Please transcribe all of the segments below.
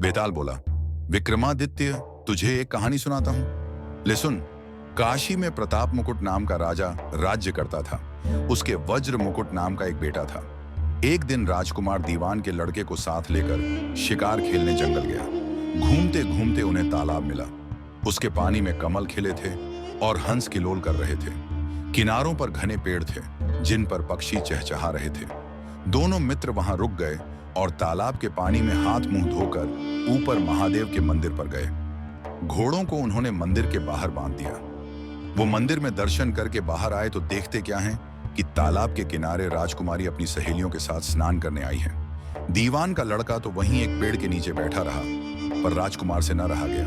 बेताल बोला, विक्रमादित्य, तुझे एक कहानी सुनाता हूं। ले सुन। काशी में प्रताप मुकुट नाम का राजा राज्य करता था। उसके वज्र मुकुट नाम का एक बेटा था। एक दिन राजकुमार दीवान के लड़के को साथ लेकर शिकार खेलने जंगल गया। घूमते घूमते उन्हें तालाब मिला। उसके पानी में कमल खिले थे और हंस किलोल कर रहे थे। किनारों पर घने पेड़ थे जिन पर पक्षी चहचहा रहे थे। दोनों मित्र वहां रुक गए और तालाब के पानी में हाथ मुंह धोकर ऊपर महादेव के मंदिर पर गए। घोड़ों को उन्होंने मंदिर के बाहर बांध दिया। वो मंदिर में दर्शन करके बाहर आए तो देखते क्या हैं कि तालाब के किनारे राजकुमारी अपनी सहेलियों के साथ स्नान करने आई है। दीवान का लड़का तो वहीं एक पेड़ के नीचे बैठा रहा, पर राजकुमार से न रहा गया।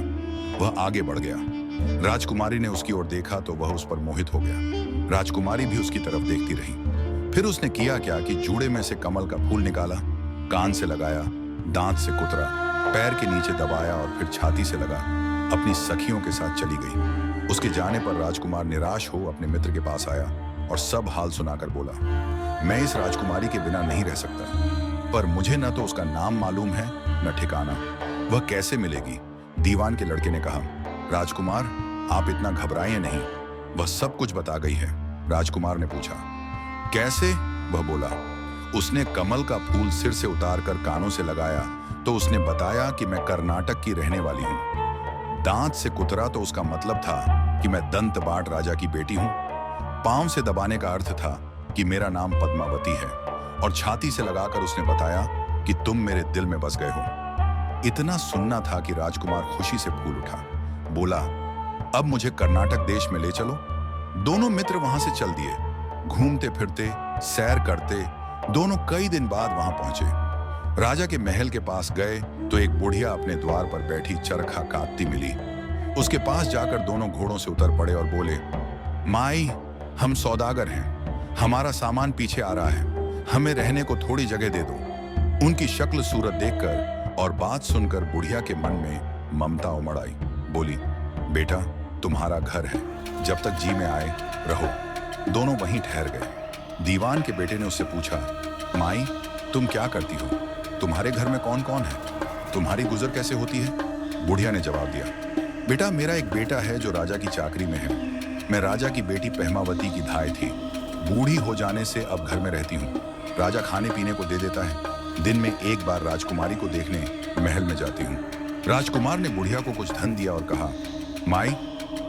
वह आगे बढ़ गया। राजकुमारी ने उसकी ओर देखा तो वह उस पर मोहित हो गया। राजकुमारी भी उसकी तरफ देखती रही। फिर उसने किया क्या कि जूड़े में से कमल का फूल निकाला, कान से लगाया, दांत से कुतरा, पैर के नीचे दबाया और फिर छाती से लगा अपनी सखियों के साथ चली गई। उसके जाने पर राजकुमार निराश हो अपने मित्र के पास आया और सब हाल सुनाकर बोला, मैं इस राजकुमारी के बिना नहीं रह सकता, पर मुझे न तो उसका नाम मालूम है न ठिकाना। वह कैसे मिलेगी? दीवान के लड़के ने कहा, राजकुमार, आप इतना घबराएं नहीं, वह सब कुछ बता गई है। राजकुमार ने पूछा, कैसे? वह बोला, उसने कमल का फूल सिर से उतारकर कानों से लगाया तो उसने बताया कि मैं कर्नाटक की रहने वाली हूं। दांत से कुतरा तो उसका मतलब था कि मैं दंत बाट राजा की बेटी हूं। पांव से दबाने का अर्थ था कि मेरा नाम पद्मावती है, और छाती से लगाकर उसने बताया कि तुम मेरे दिल में बस गए हो। इतना सुनना था कि राजकुमार खुशी से फूल उठा। बोला, अब मुझे कर्नाटक देश में ले चलो। दोनों मित्र वहां से चल दिए। घूमते फिरते, सैर करते दोनों कई दिन बाद वहां पहुंचे। राजा के महल के पास गए तो एक बुढ़िया अपने द्वार पर बैठी चरखा काटती मिली। उसके पास जाकर दोनों घोड़ों से उतर पड़े और बोले, माई, हम सौदागर हैं, हमारा सामान पीछे आ रहा है, हमें रहने को थोड़ी जगह दे दो। उनकी शक्ल सूरत देखकर और बात सुनकर बुढ़िया के मन में ममता उमड़ आई। बोली, बेटा, तुम्हारा घर है, जब तक जी में आए रहो। दोनों वहीं ठहर गए। दीवान के बेटे ने उससे पूछा, माई, तुम क्या करती हो? तुम्हारे घर में कौन कौन है? तुम्हारी गुजर कैसे होती है? बुढ़िया ने जवाब दिया, बेटा, मेरा एक बेटा है जो राजा की चाकरी में है। मैं राजा की बेटी पहमावती की धाय थी। बूढ़ी हो जाने से अब घर में रहती हूँ। राजा खाने पीने को दे देता है। दिन में एक बार राजकुमारी को देखने महल में जाती हूँ। राजकुमार ने बुढ़िया को कुछ धन दिया और कहा, माई,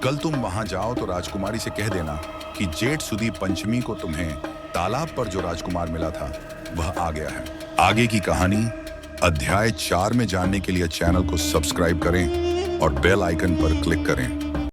कल तुम वहां जाओ तो राजकुमारी से कह देना कि जेठ सुदी पंचमी को तुम्हें तालाब पर जो राजकुमार मिला था वह आ गया है। आगे की कहानी अध्याय 4 में जानने के लिए चैनल को सब्सक्राइब करें और बेल आइकन पर क्लिक करें।